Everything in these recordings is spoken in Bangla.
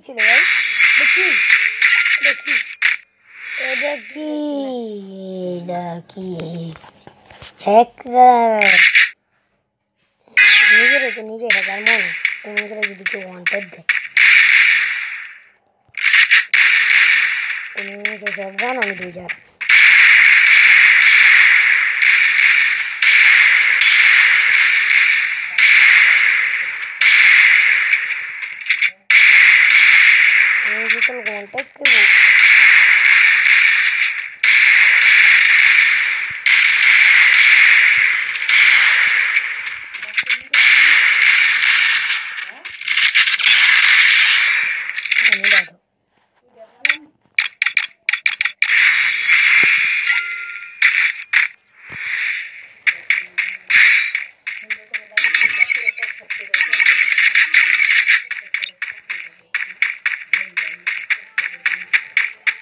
ছিল ভাই? দেখি দেখি এটা কি এটা কি হ্যাকার নিজেরে তো নিজে হ্যাকার মনে এমন করে যদি কেউ ওয়ান্টেড দেয় সব গান আমি দিয়ে যাই digital contact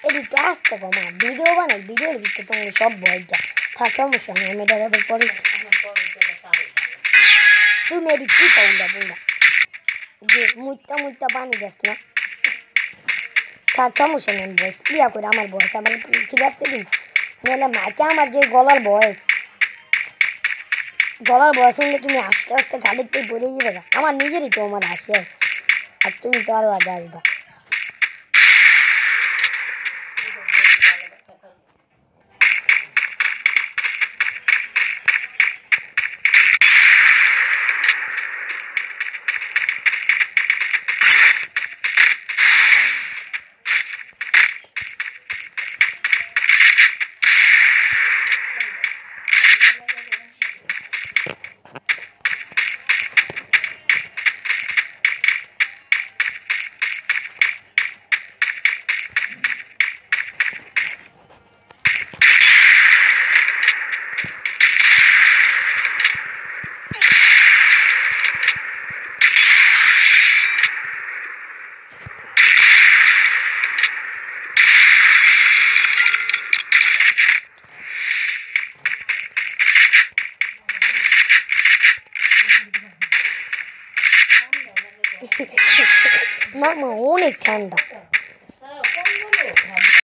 এডিটটা আসতে কমা ভিডিও বানাই ভিডিওর ভিতরে তোমার সব বয়টা থাকে সমস্যা নেই আমি এটা পরে তুমি এডিট কি পাউন্ডা বুন্ডা যে মুইতা পানি যাস না থাক সমস্যা নেই বয়স ইয়া করে আমার বয়স আমার কি রাখতে দিন নাহলে মাকে আমার যে গলার বয়স শুনলে তুমি আস্তে আস্তে গাড়িতে পড়ে যাবে আমার নিজেরই তো আমার হাসি আর তুমি তো আরো আগে আসবা না মা অনেক ঠান্ডা